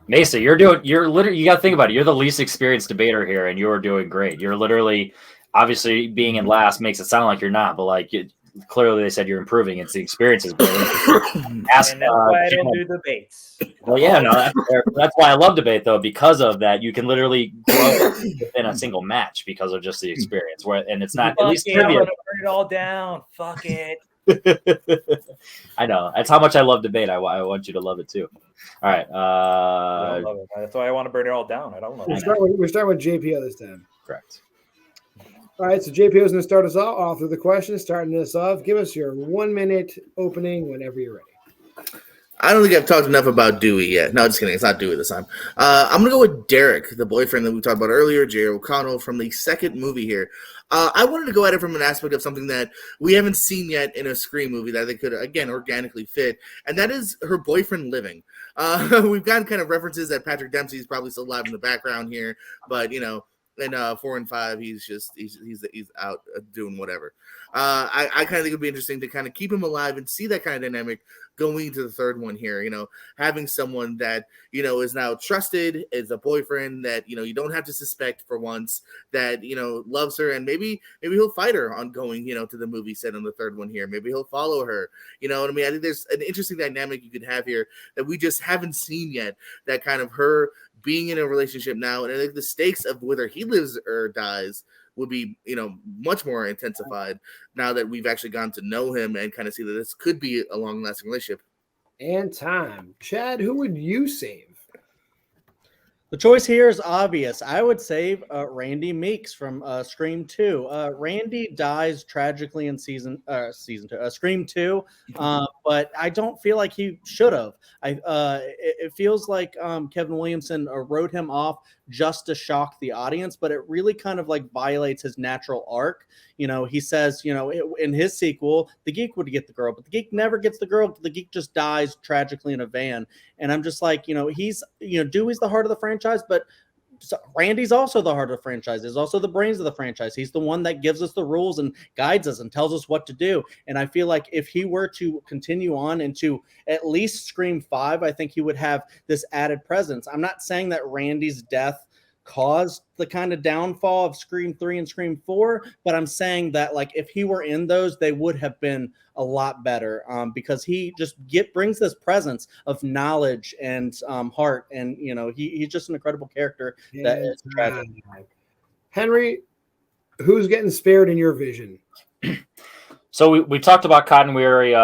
Mesa, you're literally, you got to think about it. You're the least experienced debater here, and you're doing great. You're literally, obviously, being in last makes it sound like you're not, but like, clearly they said you're improving. It's the experience is building. Ask, And that's why I don't do debates. well, yeah, no, that's fair. That's why I love debate, though, because of that. You can literally grow within a single match because of just the experience. And it's not, at Fuck least it, I'm trivia. gonna burn it all down. Fuck it. I know. That's how much I love debate. I want you to love it too. All right. I don't love it. That's why I want to burn it all down. I don't love it. We're starting with JPO this time. Correct. All right, so JPO is going to start us off. I'll through the questions, starting us off. Give us your 1 minute opening whenever you're ready. I don't think I've talked enough about Dewey yet. No, just kidding. It's not Dewey this time. I'm going to go with Derek, the boyfriend that we talked about earlier, Jerry O'Connell, from the second movie here. I wanted to go at it from an aspect of something that we haven't seen yet in a Scream movie that they could, again, organically fit, and that is her boyfriend living. We've gotten kind of references that Patrick Dempsey is probably still alive in the background here, but, you know, in 4 and 5, he's out doing whatever. I kind of think it would be interesting to kind of keep him alive and see that kind of dynamic going into the third one here. You know, having someone that, you know, is now trusted, is a boyfriend that, you know, you don't have to suspect for once, that, you know, loves her, and maybe he'll fight her on going, you know, to the movie set on the third one here. Maybe he'll follow her. You know what I mean? I think there's an interesting dynamic you could have here that we just haven't seen yet, that kind of her being in a relationship now, and I think the stakes of whether he lives or dies would be, you know, much more intensified now that we've actually gotten to know him and kind of see that this could be a long-lasting relationship. And time. Chad, who would you save? The choice here is obvious. I would save Randy Meeks from Scream 2. Randy dies tragically in Scream 2, but I don't feel like he should have. It feels like Kevin Williamson wrote him off just to shock the audience, but it really kind of like violates his natural arc. You know, he says, you know, in his sequel, the geek would get the girl, but the geek never gets the girl. The geek just dies tragically in a van. And I'm just like, you know, Dewey's the heart of the franchise, but Randy's also the heart of the franchise. He's also the brains of the franchise. He's the one that gives us the rules and guides us and tells us what to do. And I feel like if he were to continue on into at least Scream 5, I think he would have this added presence. I'm not saying that Randy's death caused the kind of downfall of Scream 3 and Scream 4, but I'm saying that, like, if he were in those, they would have been a lot better, because he just brings this presence of knowledge and heart, and, you know, he's just an incredible character that is tragic. Henry, who's getting spared in your vision? So we talked about Cotton Weary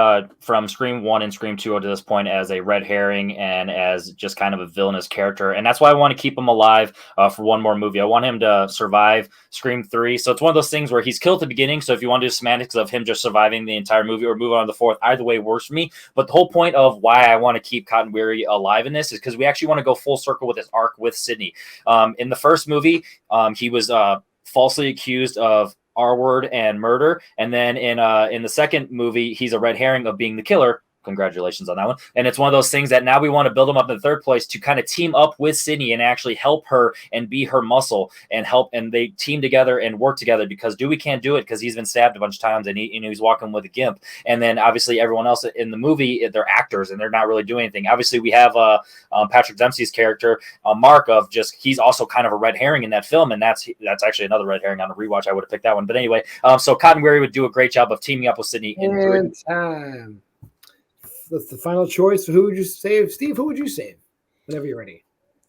from Scream 1 and Scream 2 to this point as a red herring and as just kind of a villainous character. And that's why I want to keep him alive for one more movie. I want him to survive Scream 3. So it's one of those things where he's killed at the beginning. So if you want to do semantics of him just surviving the entire movie or move on to the fourth, either way works for me. But the whole point of why I want to keep Cotton Weary alive in this is because we actually want to go full circle with his arc with Sidney. In the first movie, he was falsely accused of R-word and murder, and then in the second movie he's a red herring of being the killer. Congratulations on that one. And it's one of those things that now we want to build him up in the third place to kind of team up with Sidney and actually help her and be her muscle and help. And they team together and work together because Dewey can't do it because he's been stabbed a bunch of times and he's walking with a gimp. And then obviously everyone else in the movie, they're actors and they're not really doing anything. Obviously we have Patrick Dempsey's character, Mark, of just, he's also kind of a red herring in that film. And that's actually another red herring on a rewatch. I would have picked that one. But anyway, so Cotton Weary would do a great job of teaming up with Sidney. And time. That's the final choice. Who would you save? Steve, who would you save? Whenever you're ready.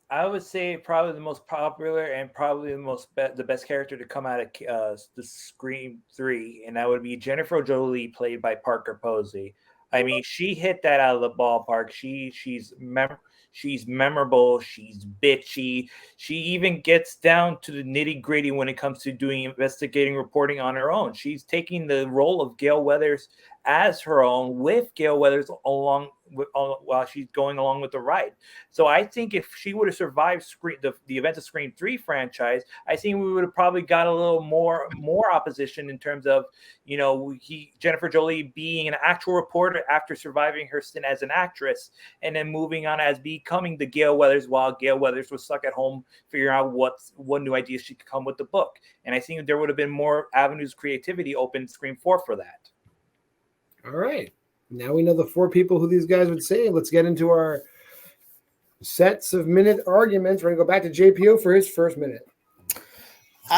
I would say probably the most popular and probably the best character to come out of the Scream 3, and that would be Jennifer Jolie, played by Parker Posey. I mean, she hit that out of the ballpark. She's memorable. She's bitchy. She even gets down to the nitty gritty when it comes to doing investigating reporting on her own. She's taking the role of Gale Weathers as her own, with Gale Weathers along while she's going along with the ride. So I think if she would have survived the events of Scream 3 franchise, I think we would have probably got a little more opposition in terms of, you know, Jennifer Jolie being an actual reporter after surviving her stint as an actress, and then moving on as becoming the Gale Weathers, while Gale Weathers was stuck at home figuring out what new ideas she could come with the book. And I think there would have been more avenues of creativity open Scream 4 for that. All right. Now we know the four people who these guys would save. Let's get into our sets of minute arguments. We're going to go back to JPO for his first minute.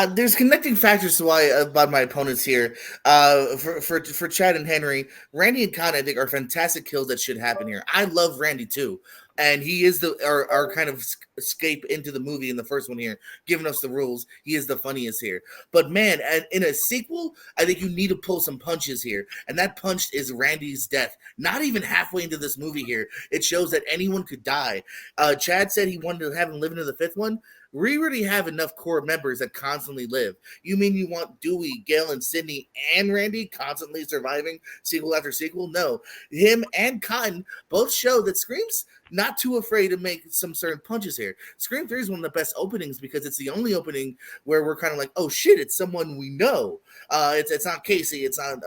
There's connecting factors to why about my opponents here. For Chad and Henry, Randy and Khan, I think, are fantastic kills that should happen here. I love Randy too, and he is our kind of escape into the movie in the first one here, giving us the rules. He is the funniest here. But man, in a sequel, I think you need to pull some punches here, and that punch is Randy's death. Not even halfway into this movie here, it shows that anyone could die. Chad said he wanted to have him live into the fifth one. We already have enough core members that constantly live. You mean you want Dewey, Gale, and Sydney and Randy constantly surviving sequel after sequel? No. Him and Cotton both show that Scream's not too afraid to make some certain punches here. Scream 3 is one of the best openings because it's the only opening where we're kind of like, oh shit, it's someone we know. It's not Casey, it's not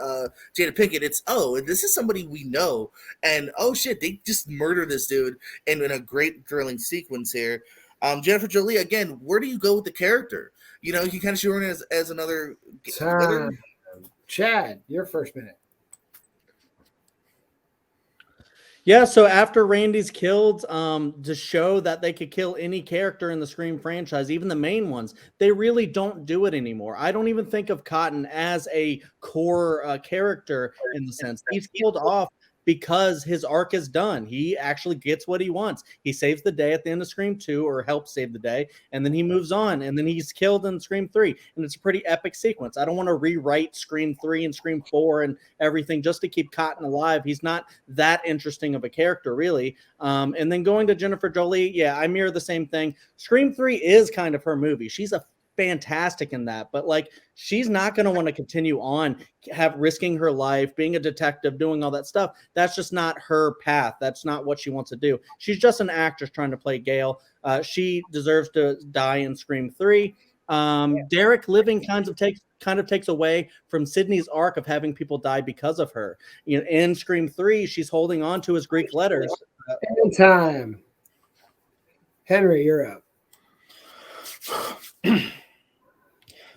Jada Pinkett. It's, oh, this is somebody we know. And oh shit, they just murder this dude in a great thrilling sequence here. Jennifer Jolie, again, where do you go with the character? You know, you kind of show her as another Time. Chad, your first minute. Yeah, so after Randy's killed, to show that they could kill any character in the Scream franchise, even the main ones, they really don't do it anymore. I don't even think of Cotton as a core character in the sense. He's killed off because his arc is done. He actually gets what he wants. He saves the day at the end of Scream 2, or helps save the day, and then he moves on, and then he's killed in Scream 3, and it's a pretty epic sequence. I don't want to rewrite Scream 3 and Scream 4 and everything just to keep Cotton alive. He's not that interesting of a character, really. And then going to Jennifer Jolie, yeah, I mirror the same thing. Scream 3 is kind of her movie. She's a fantastic in that, but like, she's not going to want to continue on risking her life, being a detective, doing all that stuff. That's just not her path. That's not what she wants to do. She's just an actress trying to play Gale. She deserves to die in Scream 3. Derek living kind of takes away from Sydney's arc of having people die because of her. You know, in Scream 3, she's holding on to his Greek letters. Time. Henry, you're up.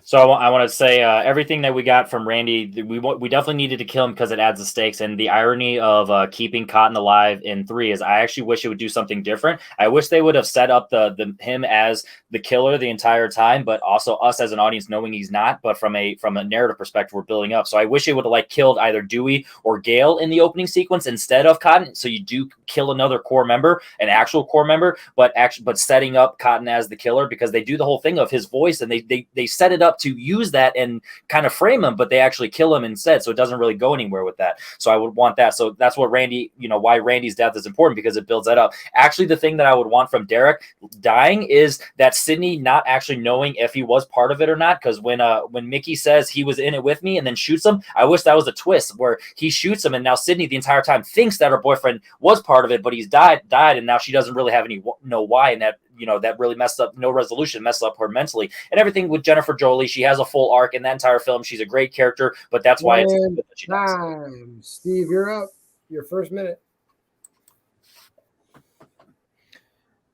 So I want to say everything that we got from Randy, we definitely needed to kill him because it adds the stakes. And the irony of keeping Cotton alive in 3 is I actually wish it would do something different. I wish they would have set up the him as the killer the entire time, but also us as an audience knowing he's not. But from a narrative perspective, we're building up. So I wish it would have like killed either Dewey or Gale in the opening sequence instead of Cotton. So you do kill another core member, an actual core member, but setting up Cotton as the killer, because they do the whole thing of his voice and they set it up to use that and kind of frame him, but they actually kill him instead. So it doesn't really go anywhere with that. So I would want that. So that's what Randy, why Randy's death is important, because it builds that up. Actually, the thing that I would want from Derek dying is that Sydney not actually knowing if he was part of it or not. Because when Mickey says he was in it with me and then shoots him, I wish that was a twist where he shoots him and now Sydney the entire time thinks that her boyfriend was part of it, but he's died, and now she doesn't really have any know why, and that that really messed up, no resolution, messed up her mentally. And everything with Jennifer Jolie, she has a full arc in that entire film. She's a great character, but that's why it's that she time. Steve, you're up. Your first minute.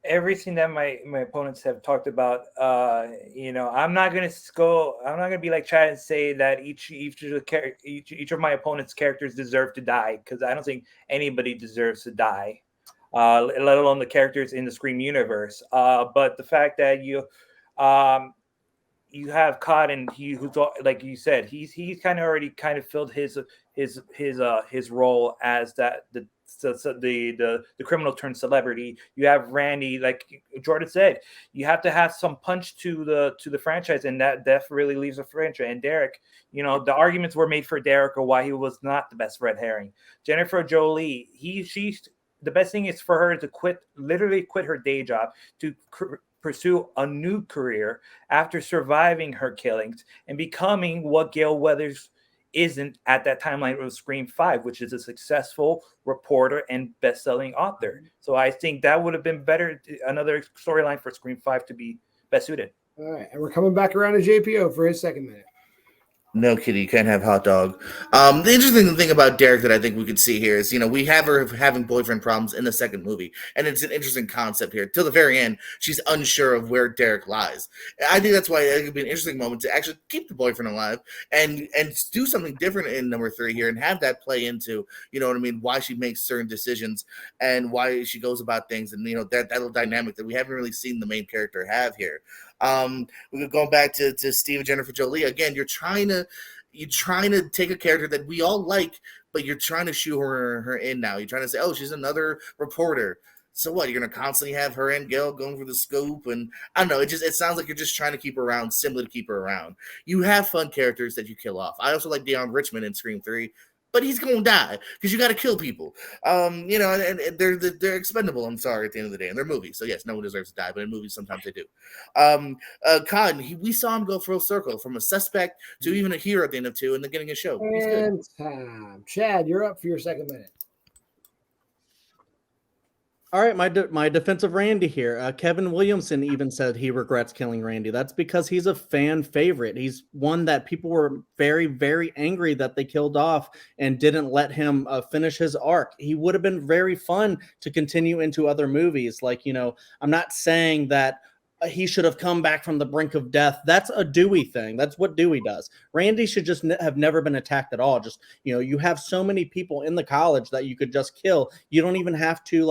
Everything that my opponents have talked about, I'm not gonna be like Chad and say that each of my opponents' characters deserve to die, because I don't think anybody deserves to die. Let alone the characters in the Scream universe. But the fact that you have Cotton, who's like you said, he's kind of already filled his role as that the criminal turned celebrity. You have Randy, like Jordan said, you have to have some punch to the franchise, and that death really leaves a franchise. And Derek, the arguments were made for Derek or why he was not the best red herring. Jennifer Jolie, she's the best thing is for her to literally quit her day job to pursue a new career after surviving her killings and becoming what Gale Weathers isn't at that timeline of Scream 5, which is a successful reporter and best-selling author. So I think that would have been better, another storyline for Scream 5 to be best suited. All right, and we're coming back around to JPO for his second minute. No, Kitty, you can't have hot dog. The interesting thing about Derek that I think we could see here is, we have her having boyfriend problems in the second movie, and it's an interesting concept here. Till the very end, she's unsure of where Derek lies. I think that's why it could be an interesting moment to actually keep the boyfriend alive and do something different in number 3 here and have that play into, why she makes certain decisions and why she goes about things, and that little dynamic that we haven't really seen the main character have here. We're going back to Steve and Jennifer Jolie again. You're trying to take a character that we all like, but you're trying to shoe her in now. You're trying to say, oh, she's another reporter. So what? You're gonna constantly have her and Gail going for the scoop, and I don't know. It sounds like you're just trying to keep her around simply to keep her around. You have fun characters that you kill off. I also like Deion Richmond in Scream 3. But he's gonna die because you got to kill people, and they're expendable. I'm sorry, at the end of the day, and they're movies, so yes, no one deserves to die, but in movies sometimes they do. Cotton, we saw him go full circle from a suspect to even a hero at the end of 2, and then getting a show. He's good. And time. Chad, you're up for your second minute. All right, my defensive Randy here. Kevin Williamson even said he regrets killing Randy. That's because he's a fan favorite. He's one that people were very, very angry that they killed off and didn't let him finish his arc. He would have been very fun to continue into other movies. Like, I'm not saying that he should have come back from the brink of death. That's a Dewey thing. That's what Dewey does. Randy should just have never been attacked at all. Just, you have so many people in the college that you could just kill. You don't even have to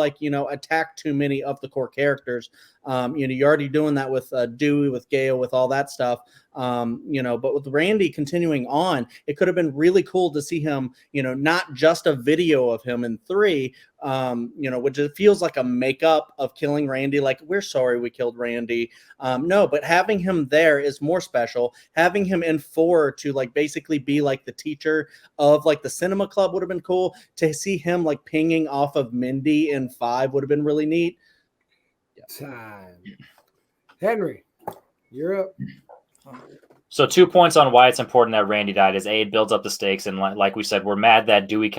attack too many of the core characters. You're already doing that with Dewey, with Gale, with all that stuff. But with Randy continuing on, it could have been really cool to see him, not just a video of him in 3, which it feels like a makeup of killing Randy. Like, we're sorry we killed Randy. No, but having him there is more special. Having him in 4 to basically be like the teacher of the cinema club would have been cool. To see him pinging off of Mindy in 5 would have been really neat. Time. Henry, you're up. So 2 points on why it's important that Randy died is A, it builds up the stakes, and like we said, we're mad that Dewey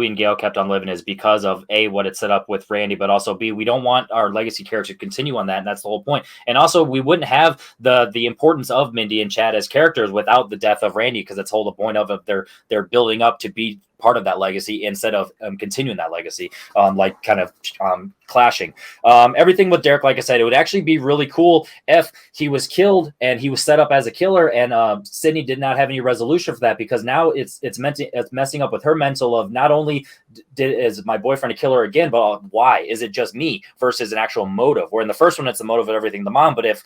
and Gale kept on living is because of A, what it set up with Randy, but also B, we don't want our legacy character to continue on that, and that's the whole point. And also, we wouldn't have the importance of Mindy and Chad as characters without the death of Randy, because that's the whole point of they're building up to be part of that legacy instead of continuing that legacy, clashing. Everything with Derek, like I said, it would actually be really cool if he was killed and he was set up as a killer, and Sydney did not have any resolution for that, because now it's messing up with her mental of not only is my boyfriend a killer again, but why is it just me versus an actual motive? Where in the first one it's the motive of everything the mom, but if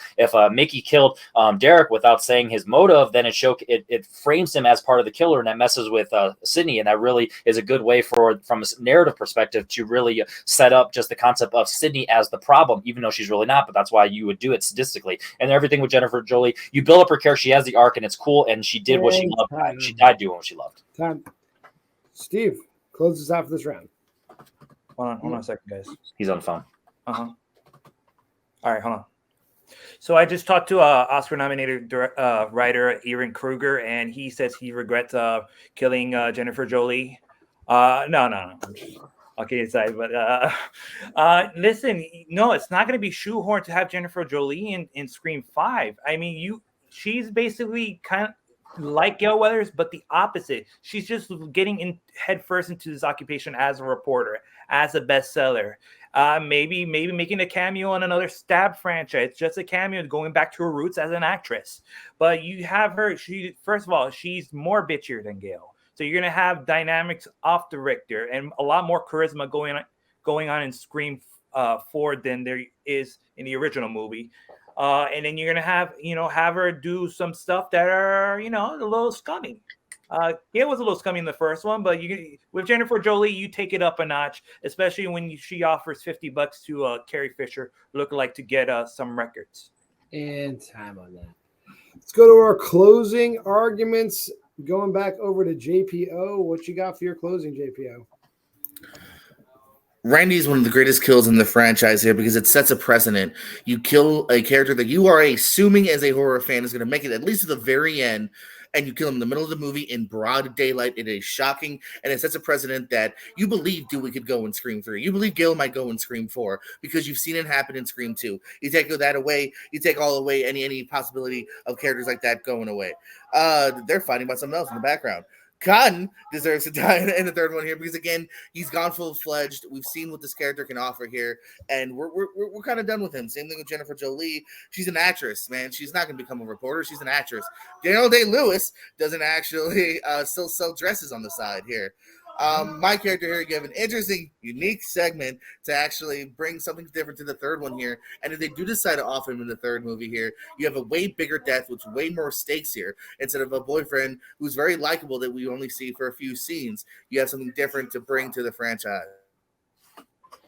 Mickey killed Derek without saying his motive, then it frames him as part of the killer, and that messes with Sydney, and that really is a good way from a narrative perspective to really set up just the concept of Sydney as the problem, even though she's really not, but that's why you would do it sadistically. And everything with Jennifer Jolie, you build up her character, she has the arc, and it's cool, and she did what she loved. She died doing what she loved. Time. Steve, close us out for this round. Hold on a second, guys. He's on the phone. All right, hold on. So I just talked to Oscar-nominated writer Ehren Kruger, and he says he regrets killing Jennifer Jolie. No. Okay, aside, but listen, no, it's not going to be shoehorned to have Jennifer Jolie in Scream 5. I mean, she's basically kind of like Gale Weathers, but the opposite. She's just getting in headfirst into this occupation as a reporter, as a bestseller. Maybe making a cameo on another Stab franchise, just a cameo going back to her roots as an actress. But you have her. First of all, she's more bitchier than Gale. So you're gonna have dynamics off the Richter and a lot more charisma going on in Scream 4 than there is in the original movie. And then you're gonna have her do some stuff that are a little scummy. It was a little scummy in the first one, but with Jennifer Jolie, you take it up a notch, especially when she offers $50 to Carrie Fisher lookalike to get some records. And time on that. Let's go to our closing arguments. Going back over to JPO, what you got for your closing, JPO? Randy is one of the greatest kills in the franchise here because it sets a precedent. You kill a character that you are assuming as a horror fan is going to make it at least to the very end, and you kill him in the middle of the movie in broad daylight. It is shocking, and it sets a precedent that you believe Dewey could go in Scream 3. You believe Gale might go in Scream 4 because you've seen it happen in Scream 2. You take that away, you take all away any possibility of characters like that going away. They're fighting about something else in the background. Cotton deserves to die in the third one here because, again, he's gone full-fledged. We've seen what this character can offer here, and we're kind of done with him. Same thing with Jennifer Jolie. She's an actress, man. She's not going to become a reporter. She's an actress. Daniel Day-Lewis doesn't actually still sell dresses on the side here. My character here gave an interesting, unique segment to actually bring something different to the third one here. And if they do decide to offer him in the third movie here, you have a way bigger death with way more stakes here. Instead of a boyfriend who's very likable that we only see for a few scenes, you have something different to bring to the franchise.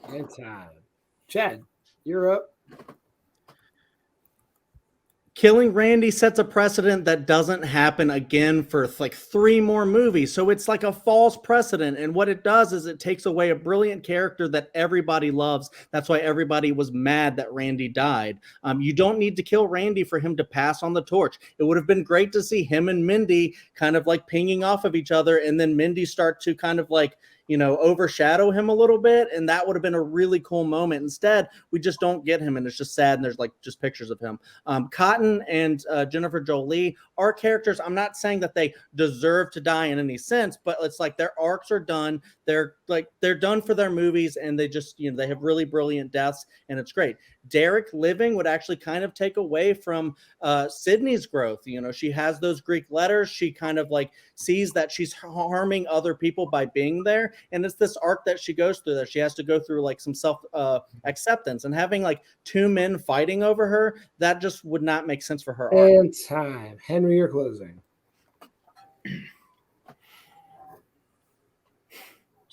And time. Chad, you're up. Killing Randy sets a precedent that doesn't happen again for like 3 more movies. So it's like a false precedent. And what it does is it takes away a brilliant character that everybody loves. That's why everybody was mad that Randy died. You don't need to kill Randy for him to pass on the torch. It would have been great to see him and Mindy kind of like pinging off of each other, and then Mindy start to kind of like, you know, overshadow him a little bit, and that would have been a really cool moment. Instead, we just don't get him, and it's just sad, and there's like just pictures of him. Cotton and Jennifer Jolie are characters. I'm not saying that they deserve to die in any sense, but it's like their arcs are done. They're done for their movies, and they just, you know, they have really brilliant deaths, and it's great. Derek living would actually kind of take away from Sydney's growth. You know, she has those Greek letters. She kind of like sees that she's harming other people by being there. And it's this arc that she goes through, that she has to go through like some self acceptance, and having like 2 men fighting over her, that just would not make sense for her arc. And time. Henry, you're closing.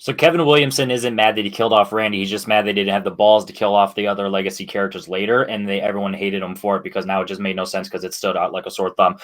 So Kevin Williamson isn't mad that he killed off Randy. He's just mad they didn't have the balls to kill off the other legacy characters later, and everyone hated him for it because now it just made no sense because it stood out like a sore thumb.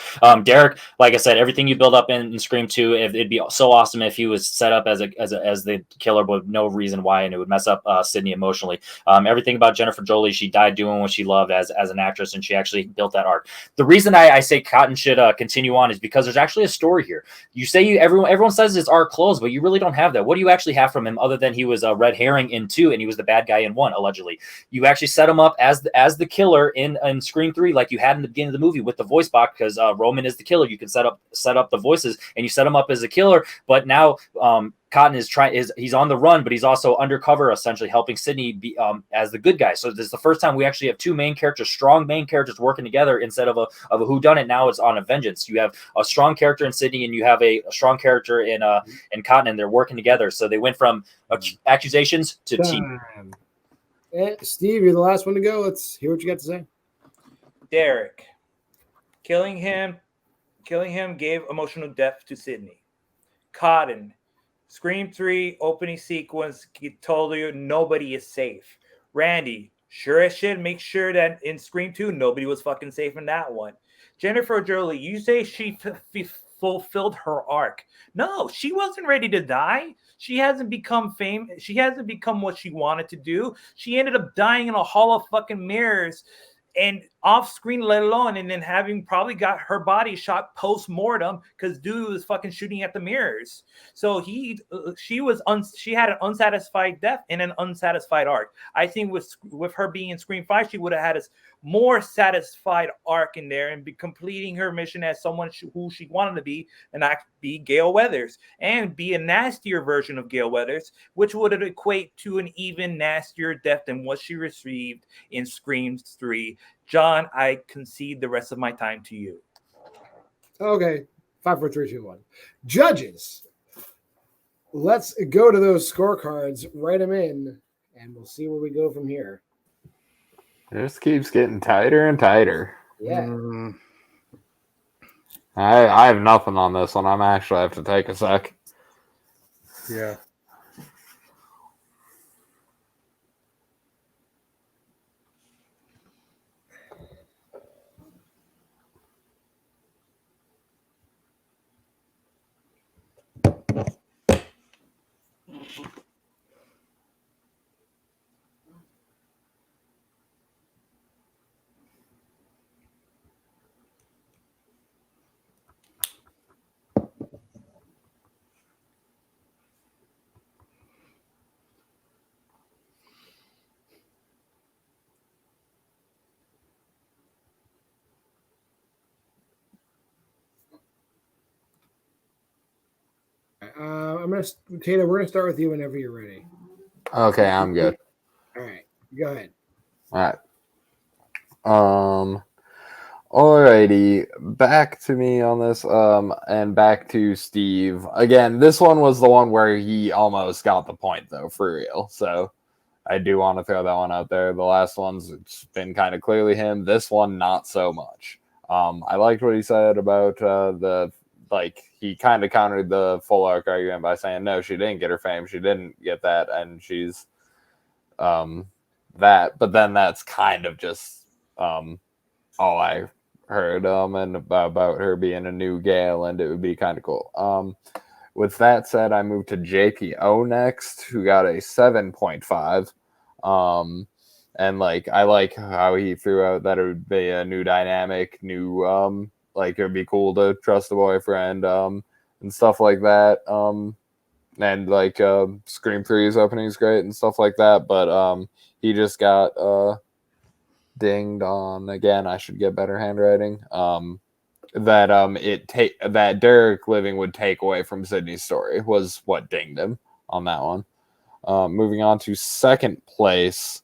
Derek, like I said, everything you build up in Scream 2, it'd be so awesome if he was set up as the killer with no reason why, and it would mess up Sydney emotionally. Everything about Jennifer Jolie, she died doing what she loved as an actress, and she actually built that arc. The reason I say Cotton should continue on is because there's actually a story here. You say everyone says his arc closed, but you really don't have that. What do you actually have from him other than he was a red herring in 2 and he was the bad guy in 1, allegedly? You actually set him up as the killer in Scream 3, like you had in the beginning of the movie with the voice box, because Roman is the killer. You can set up the voices and you set him up as a killer. But now Cotton he's on the run, but he's also undercover, essentially helping Sydney be as the good guy. So this is the first time we actually have 2 main characters, strong main characters, working together instead of a whodunit. Now it's on a vengeance. You have a strong character in Sydney, and you have a strong character in Cotton, and they're working together. So they went from accusations to team. Steve, you're the last one to go. Let's hear what you got to say. Derek, killing him gave emotional depth to Sydney. Cotton, Scream 3 opening sequence told you nobody is safe. Randy, sure as shit, make sure that in Scream 2 nobody was fucking safe in that one. Jennifer Jolie, you say she fulfilled her arc. No, she wasn't ready to die. She hasn't become famous. She hasn't become what she wanted to do. She ended up dying in a hall of fucking mirrors and off screen, let alone, and then having probably got her body shot post mortem because dude was fucking shooting at the mirrors. So she had an unsatisfied death and an unsatisfied arc. I think with her being in Scream 5, she would have had a more satisfied arc in there and be completing her mission as someone who she wanted to be, and not be Gale Weathers and be a nastier version of Gale Weathers, which would equate to an even nastier death than what she received in Scream 3. John, I concede the rest of my time to you. Okay. 5, 4, 3, 2, 1. Judges, let's go to those scorecards, write them in, and we'll see where we go from here. This keeps getting tighter and tighter. Yeah. I have nothing on this one. I'm actually have to take a sec. Yeah. Taylor, we're gonna start with you whenever you're ready. Okay, I'm good. All right, go ahead. All right. Alrighty, back to me on this. And back to Steve again. This one was the one where he almost got the point, though, for real. So I do want to throw that one out there. The last one's it's been kind of clearly him. This one, not so much. I liked what he said about he kind of countered the full arc argument by saying no, she didn't get her fame, she didn't get that, and she's that. But then that's kind of just all I heard and about her being a new Gale, and it would be kind of cool. With that said, I moved to JPO next, who got a 7.5. And I like how he threw out that it would be a new dynamic, new it would be cool to trust the boyfriend, and stuff like that. And Scream 3's opening is great and stuff like that. But he just got dinged on again. I should get better handwriting. That Derek living would take away from Sydney's story was what dinged him on that one. Moving on to second place,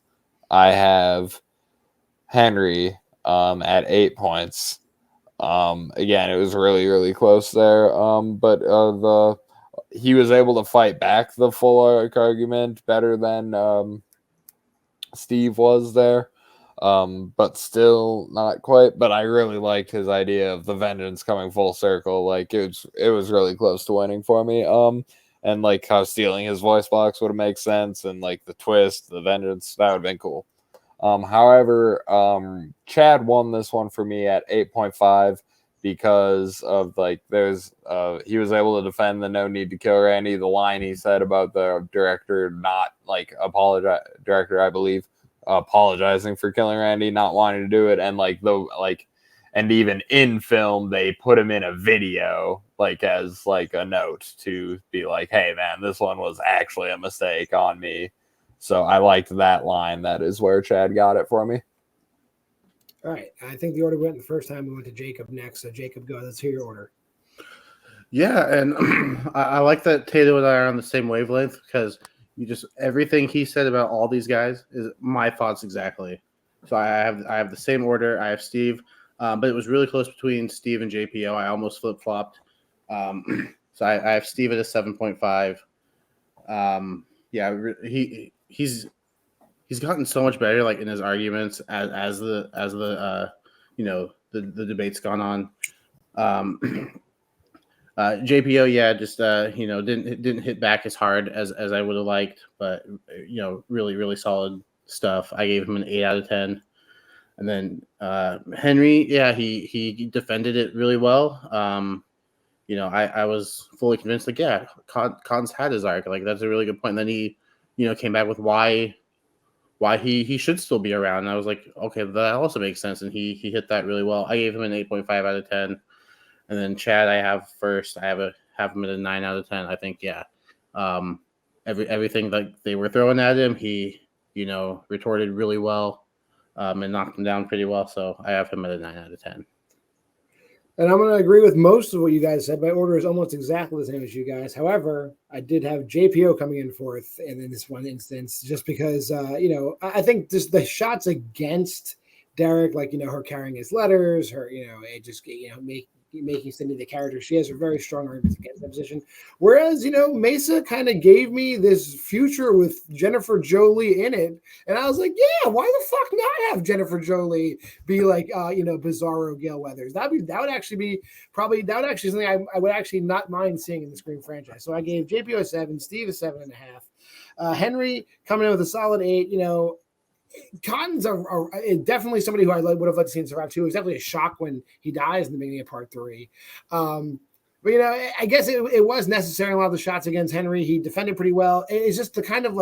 I have Henry at 8 points. Again, it was really, really close there. But he was able to fight back the full arc argument better than Steve was there. But still not quite. But I really liked his idea of the vengeance coming full circle. It was really close to winning for me. And how stealing his voice box would have made sense, and the twist, the vengeance, that would have been cool. However, Chad won this one for me at 8.5 because of he was able to defend the no need to kill Randy, the line he said about the director not I believe apologizing for killing Randy, not wanting to do it, and and even in film they put him in a video as a note to be hey man, this one was actually a mistake on me. So I liked that line. That is where Chad got it for me. All right, I think the order went the first time. We went to Jacob next. So Jacob, go. Let's hear your order. Yeah, and I like that Taylor and I are on the same wavelength, because everything he said about all these guys is my thoughts exactly. So I have the same order. I have Steve, but it was really close between Steve and JPO. I almost flip flopped. So I have Steve at a 7.5. Yeah, he's gotten so much better in his arguments as the debate's gone on. JPO, yeah, just didn't hit back as hard as I would have liked, but really, really solid stuff. I gave him an 8 out of 10. And then Henry, yeah, he defended it really well. I was fully convinced, yeah, Khan's had his arc. That's a really good point. And then he, came back with why he should still be around. And I was like, okay, that also makes sense. And he hit that really well. I gave him an 8.5 out of 10. And then Chad, I have first. I have him at a 9 out of 10. I think, yeah. Everything they were throwing at him, he, retorted really well, and knocked him down pretty well. So I have him at a 9 out of 10. And I'm going to agree with most of what you guys said. My order is almost exactly the same as you guys. However, I did have JPO coming in fourth in this one instance, just because, I think just the shots against Derek, her carrying his letters, her, it just, making Cindy the character she has, a very strong arguments against that position. Whereas, Mesa kind of gave me this future with Jennifer Jolie in it. And I was like, yeah, why the fuck not have Jennifer Jolie be Bizarro Gale Weathers? That would actually be something I would actually not mind seeing in the Scream franchise. So I gave JPO a 7, Steve a 7.5. Henry coming in with a solid 8, Cotton's definitely somebody who I would have liked to see in Survive too. It was definitely a shock when he dies in the beginning of part 3. But I guess it was necessary. A lot of the shots against Henry, he defended pretty well. It's just the kind of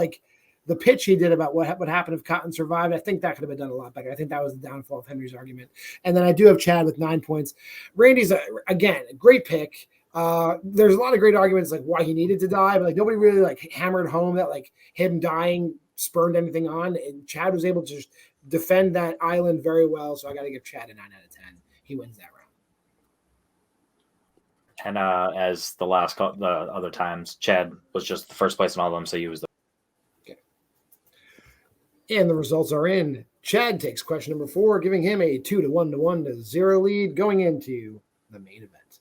the pitch he did about what would happen if Cotton survived. I think that could have been done a lot better. I think that was the downfall of Henry's argument. And then I do have Chad with 9 points. Randy's again a great pick. There's a lot of great arguments why he needed to die, but nobody really hammered home that him dying spurned anything on, and Chad was able to just defend that island very well. So I got to give Chad a 9 out of 10. He wins that And as the other times, Chad was just the first place in all of them, so he was the. And the results are in. Chad takes question number 4, giving him a 2-1 to 0 lead going into the main event.